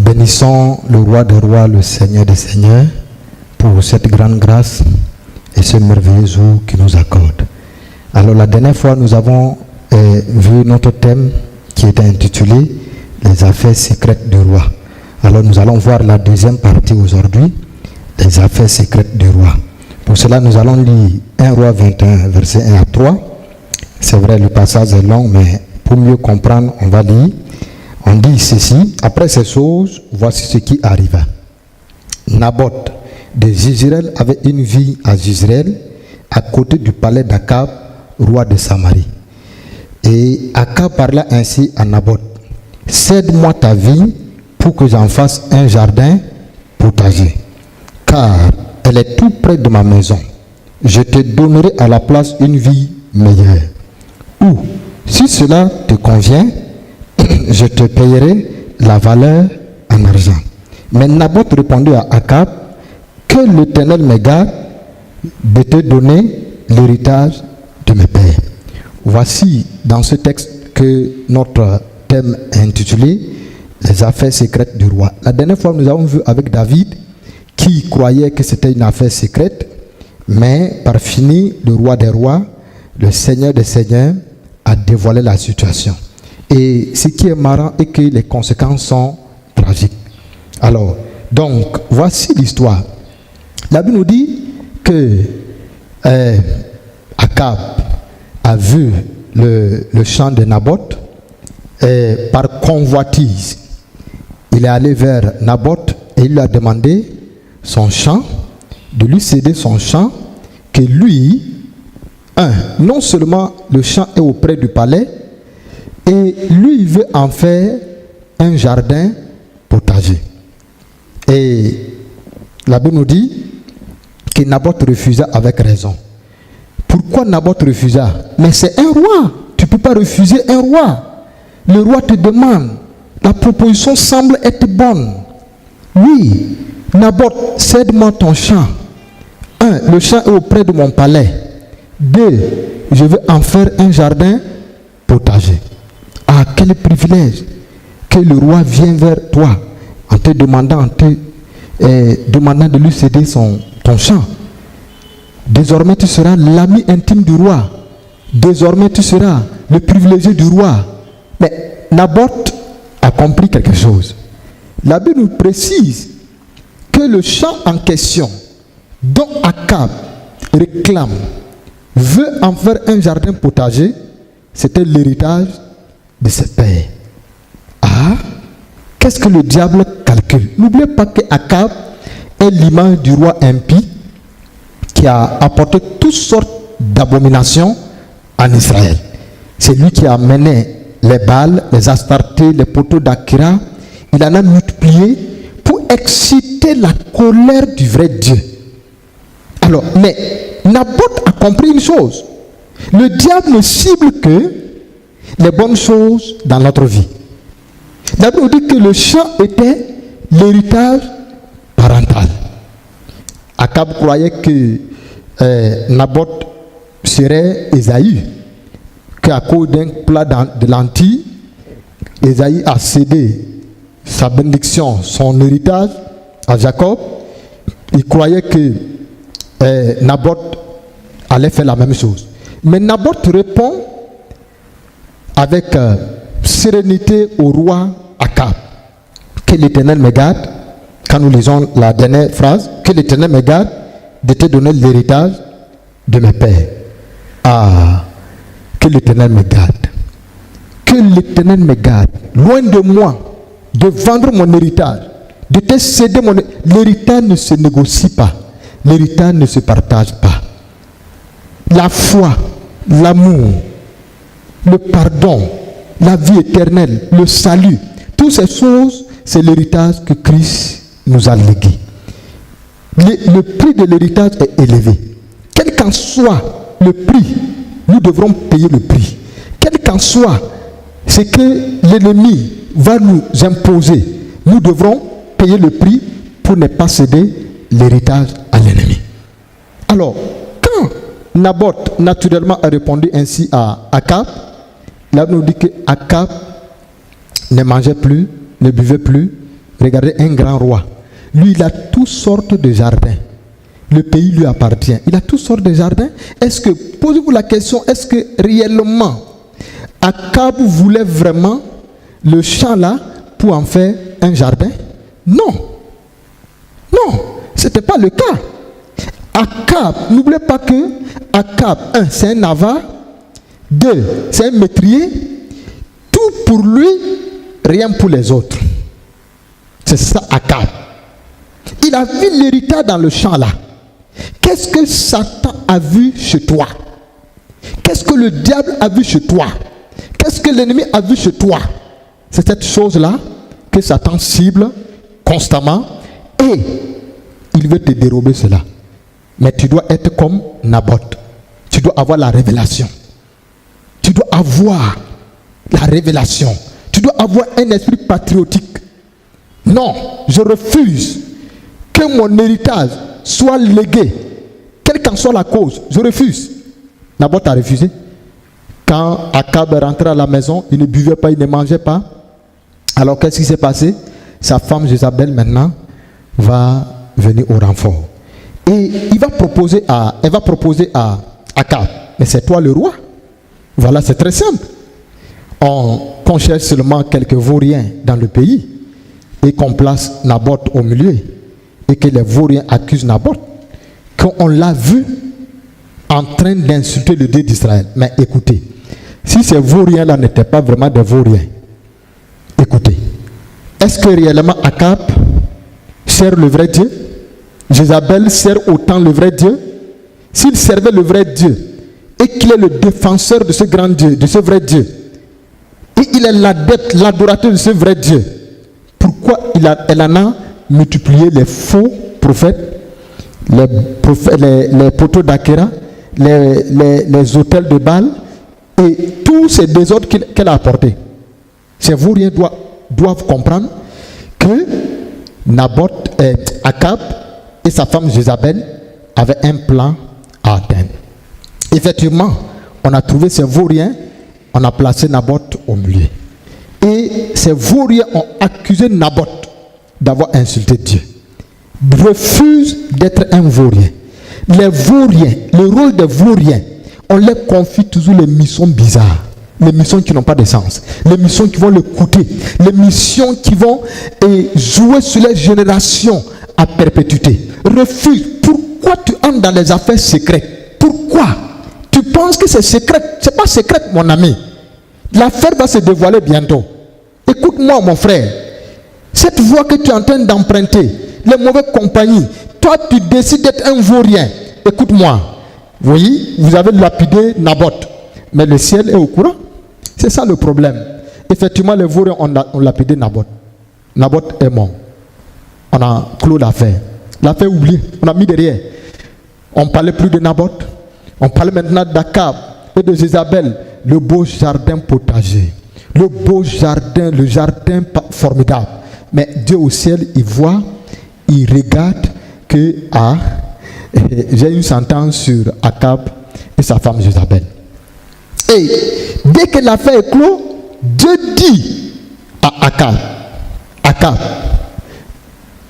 Bénissons le roi des rois, le Seigneur des seigneurs, pour cette grande grâce et ce merveilleux jour qu'il nous accorde. Alors la dernière fois, nous avons vu notre thème qui était intitulé « Les affaires secrètes du roi ». Alors nous allons voir la deuxième partie aujourd'hui, « Les affaires secrètes du roi ». Pour cela, nous allons lire 1 Roi 21, versets 1 à 3. C'est vrai, le passage est long, mais pour mieux comprendre, on va lire. On dit ceci: après ces choses, voici ce qui arriva. Naboth de Jezreel avait une vie à Jezreel, à côté du palais d'Akab, roi de Samarie. Et Akab parla ainsi à Naboth: cède-moi ta vie pour que j'en fasse un jardin potager, car elle est tout près de ma maison. Je te donnerai à la place une vie meilleure. Ou, si cela te convient, je te payerai la valeur en argent. Mais Naboth répondit à Akab: que l'Éternel me garde de te donner l'héritage de mes pères. Voici dans ce texte que notre thème est intitulé « Les affaires secrètes du roi ». La dernière fois, nous avons vu avec David qui croyait que c'était une affaire secrète, mais par fini, le roi des rois, le Seigneur des seigneurs, a dévoilé la situation. Et ce qui est marrant est que les conséquences sont tragiques. Alors, donc, voici l'histoire. La Bible nous dit que Akab a vu le champ de Naboth et par convoitise, il est allé vers Naboth et il lui a demandé son champ, de lui céder son champ, que lui, non seulement le champ est auprès du palais, et lui, il veut en faire un jardin potager. Et la Bible nous dit que Naboth refusa avec raison. Pourquoi Naboth refusa? Mais c'est un roi. Tu ne peux pas refuser un roi. Le roi te demande. La proposition semble être bonne. Oui, Naboth, cède-moi ton champ. 1. Le champ est auprès de mon palais. 2. Je veux en faire un jardin potager. Ah, quel privilège que le roi vienne vers toi en te demandant, demandant de lui céder ton champ. Désormais, tu seras l'ami intime du roi. Désormais, tu seras le privilégié du roi. Mais Naboth a compris quelque chose. La Bible nous précise que le champ en question dont Akab réclame, veut en faire un jardin potager, c'était l'héritage de ses pères. Ah, qu'est-ce que le diable calcule? N'oubliez pas que Akab est l'image du roi impie qui a apporté toutes sortes d'abominations en Israël. C'est lui qui a mené les Baals, les Astartés, les poteaux d'Akira. Il en a multiplié pour exciter la colère du vrai Dieu. Alors, mais Naboth a compris une chose. Le diable ne cible que les bonnes choses dans notre vie. La Bible dit que le champ était l'héritage parental. Akab croyait que Naboth serait Ésaü, qu'à cause d'un plat de lentilles, Ésaü a cédé sa bénédiction, son héritage à Jacob. Il croyait que Naboth allait faire la même chose. Mais Naboth répond avec sérénité au roi Akab: que l'Éternel me garde, quand nous lisons la dernière phrase, que l'Éternel me garde de te donner l'héritage de mes pères. Ah, que l'Éternel me garde. Que l'Éternel me garde, loin de moi, de vendre mon héritage, de te céder mon héritage. L'héritage ne se négocie pas. L'héritage ne se partage pas. La foi, l'amour, le pardon, la vie éternelle, le salut, toutes ces choses, c'est l'héritage que Christ nous a légué. Le prix de l'héritage est élevé. Quel qu'en soit le prix, nous devrons payer le prix. Quel qu'en soit ce que l'ennemi va nous imposer, nous devrons payer le prix pour ne pas céder l'héritage à l'ennemi. Alors, quand Naboth naturellement a répondu ainsi à Akab, là nous dit que Akab ne mangeait plus, ne buvait plus, regardez, un grand roi. Lui, il a toutes sortes de jardins. Le pays lui appartient. Il a toutes sortes de jardins. Posez-vous la question, est-ce que réellement Akab voulait vraiment le champ là pour en faire un jardin? Non. Non, ce n'était pas le cas. Akab, n'oubliez pas que Akab, 1, c'est un avare. 2, c'est un métrier. Tout pour lui, rien pour les autres. C'est ça Akab. Il a vu l'héritage dans le champ là. Qu'est-ce que Satan a vu chez toi? Qu'est-ce que le diable a vu chez toi? Qu'est-ce que l'ennemi a vu chez toi? C'est cette chose-là que Satan cible constamment et il veut te dérober cela. Mais tu dois être comme Naboth. Tu dois avoir la révélation. Tu dois avoir la révélation. Tu dois avoir un esprit patriotique. Non, je refuse que mon héritage soit légué, quelle qu'en soit la cause. Je refuse. Naboth a refusé. Quand Akab est rentré à la maison, il ne buvait pas, il ne mangeait pas. Alors qu'est-ce qui s'est passé? Sa femme Jézabel maintenant va venir au renfort. Et elle va proposer à Akab, mais c'est toi le roi. Voilà, c'est très simple. Qu'on cherche seulement quelques vauriens dans le pays et qu'on place Naboth au milieu et que les vauriens accusent Naboth, qu'on l'a vu en train d'insulter le Dieu d'Israël. Mais écoutez, si ces vauriens-là n'étaient pas vraiment des vauriens, écoutez, est-ce que réellement Akab sert le vrai Dieu? Jézabel sert autant le vrai Dieu? S'il servait le vrai Dieu et qu'il est le défenseur de ce grand Dieu, de ce vrai Dieu, et il est l'adepte, l'adorateur de ce vrai Dieu, pourquoi elle en a multiplié les faux prophètes, les poteaux d'Akhéra, les autels de Baal et tous ces désordres qu'elle a apportés? Ces vauriens doivent comprendre que Akab et sa femme Jézabel avaient un plan à atteindre. Effectivement, on a trouvé ces vauriens, on a placé Naboth au milieu. Et ces vauriens ont accusé Naboth d'avoir insulté Dieu. Refuse d'être un vaurien. Les vauriens, le rôle des vauriens, on leur confie toujours les missions bizarres. Les missions qui n'ont pas de sens, les missions qui vont le coûter, les missions qui vont jouer sur les générations à perpétuité. Refuse. Pourquoi tu entres dans les affaires secrètes? Pourquoi? Tu penses que c'est secret? C'est pas secret, mon ami. L'affaire va se dévoiler bientôt. Écoute-moi, mon frère. Cette voie que tu es en train d'emprunter, les mauvaises compagnies, toi tu décides d'être un vaurien. Écoute-moi. Oui, vous avez lapidé Naboth, mais le ciel est au courant. C'est ça le problème. Effectivement, les vauriens ont lapidé Naboth. Naboth est mort. On a clos l'affaire. L'affaire oubliée. On a mis derrière. On ne parlait plus de Naboth. On parlait maintenant d'Akab et de Jézabel. Le beau jardin potager. Le beau jardin, le jardin formidable. Mais Dieu au ciel, il voit, il regarde que j'ai une sentence sur Akab et sa femme Jézabel. Et dès que l'affaire est clos, Dieu dit à Akab,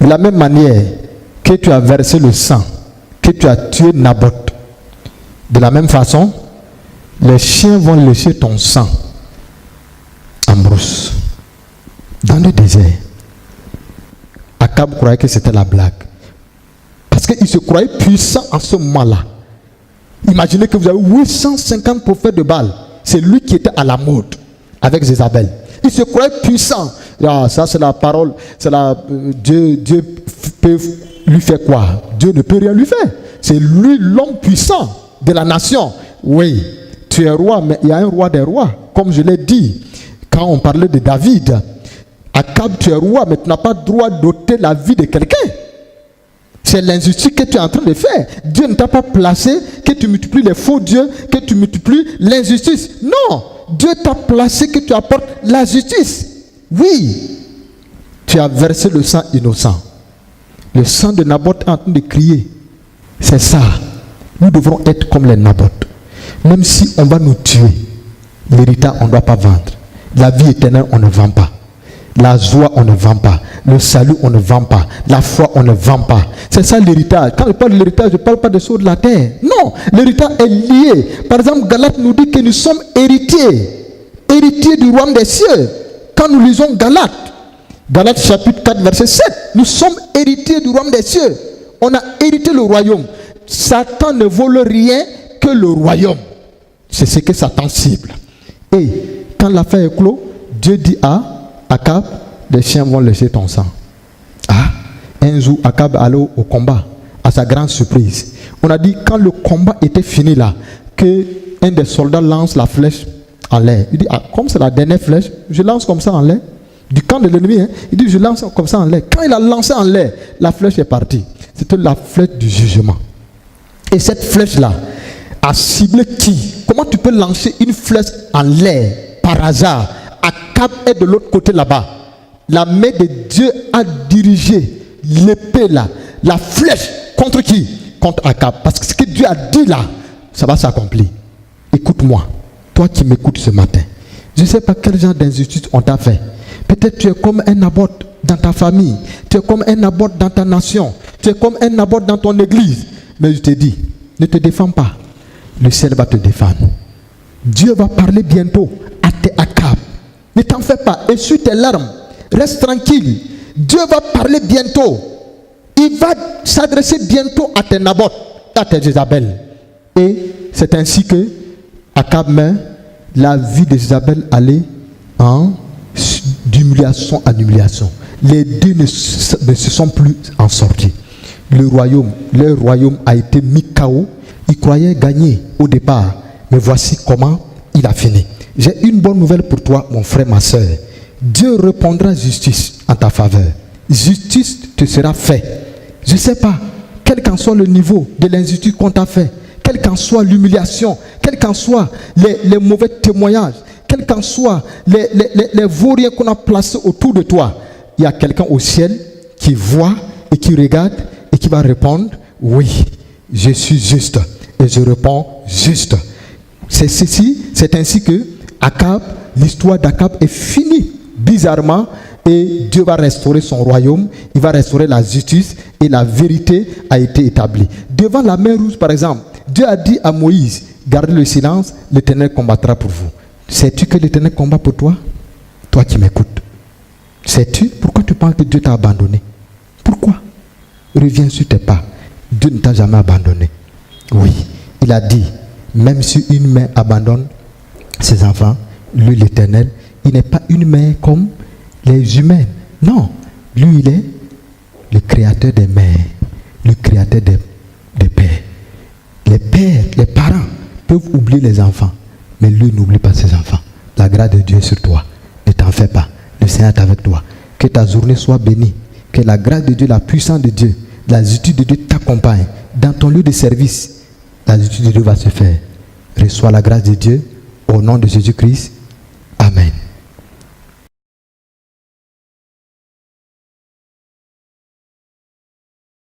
de la même manière que tu as versé le sang, que tu as tué Naboth, de la même façon, les chiens vont lécher ton sang en brousse, dans le désert. Akab croyait que c'était la blague. Parce qu'il se croyait puissant en ce moment-là. Imaginez que vous avez 850 prophètes de Baal. C'est lui qui était à la mode avec Jézabel. Il se croyait puissant. Ah, ça c'est la parole. Dieu peut lui faire quoi? Dieu ne peut rien lui faire. C'est lui l'homme puissant de la nation. Oui, tu es roi, mais il y a un roi des rois. Comme je l'ai dit, quand on parlait de David, Akab, tu es roi, mais tu n'as pas le droit d'ôter la vie de quelqu'un. C'est l'injustice que tu es en train de faire. Dieu ne t'a pas placé que tu multiplies les faux dieux, que tu multiplies l'injustice. Non, Dieu t'a placé que tu apportes la justice. Oui, tu as versé le sang innocent. Le sang de Naboth est en train de crier. C'est ça. Nous devrons être comme les Naboth. Même si on va nous tuer, l'héritage on ne doit pas vendre. La vie éternelle on ne vend pas. La joie, on ne vend pas. Le salut, on ne vend pas. La foi, on ne vend pas. C'est ça l'héritage. Quand je parle de l'héritage, je ne parle pas des choses de la terre. Non, l'héritage est lié. Par exemple, Galates nous dit que nous sommes héritiers. Héritiers du royaume des cieux. Quand nous lisons Galates chapitre 4, verset 7, nous sommes héritiers du royaume des cieux. On a hérité le royaume. Satan ne vole rien que le royaume. C'est ce que Satan cible. Et quand l'affaire est clos, Dieu dit à Akab, les chiens vont lécher ton sang. Un jour, Akab allait au combat, à sa grande surprise. On a dit, quand le combat était fini là, que un des soldats lance la flèche en l'air. Il dit, comme c'est la dernière flèche, je lance comme ça en l'air. Du camp de l'ennemi, il dit, je lance comme ça en l'air. Quand il a lancé en l'air, la flèche est partie. C'était la flèche du jugement. Et cette flèche-là a ciblé qui? Comment tu peux lancer une flèche en l'air par hasard? Akab est de l'autre côté là-bas. La main de Dieu a dirigé l'épée là, la flèche contre qui? Contre Akab. Parce que ce que Dieu a dit là, ça va s'accomplir. Écoute-moi, toi qui m'écoutes ce matin. Je ne sais pas quel genre d'injustice on t'a fait. Peut-être tu es comme un Naboth dans ta famille. Tu es comme un Naboth dans ta nation. Tu es comme un Naboth dans ton église. Mais je te dis, ne te défends pas. Le ciel va te défendre. Dieu va parler bientôt à tes Akab. Ne t'en fais pas. Essuie tes larmes. Reste tranquille. Dieu va parler bientôt. Il va s'adresser bientôt à tes Naboth, à tes Jézabel. Et c'est ainsi que Akab meurt. La vie de Jézabel allait d'humiliation en humiliation. Les deux ne se sont plus en sortis. Leur royaume a été mis KO. Ils croyaient gagner au départ. Mais voici comment il a fini. J'ai une bonne nouvelle pour toi, mon frère, ma soeur. Dieu répondra justice en ta faveur. Justice te sera faite. Je ne sais pas, quel qu'en soit le niveau de l'injustice qu'on t'a fait, quelle qu'en soit l'humiliation, quels qu'en soient les mauvais témoignages, quels qu'en soient les vauriens qu'on a placés autour de toi, il y a quelqu'un au ciel qui voit et qui regarde et qui va répondre, oui, je suis juste et je réponds juste. C'est ainsi que Akab, l'histoire d'Akab est finie bizarrement et Dieu va restaurer son royaume, il va restaurer la justice et la vérité a été établie. Devant la mer Rouge par exemple, Dieu a dit à Moïse, gardez le silence, l'Éternel combattra pour vous. Sais-tu que l'Éternel combat pour toi? Toi qui m'écoutes. Sais-tu pourquoi tu penses que Dieu t'a abandonné? Pourquoi? Reviens sur tes pas. Dieu ne t'a jamais abandonné. Oui, il a dit, même si une mère abandonne ses enfants, lui l'Éternel, il n'est pas une mère comme les humains. Non, lui il est le créateur des mères, le créateur des pères. Les pères, les parents peuvent oublier les enfants, mais lui n'oublie pas ses enfants. La grâce de Dieu est sur toi. Ne t'en fais pas. Le Seigneur est avec toi. Que ta journée soit bénie. Que la grâce de Dieu, la puissance de Dieu, la justice de Dieu t'accompagne. Dans ton lieu de service, la justice de Dieu va se faire. Reçois la grâce de Dieu au nom de Jésus-Christ. Amen.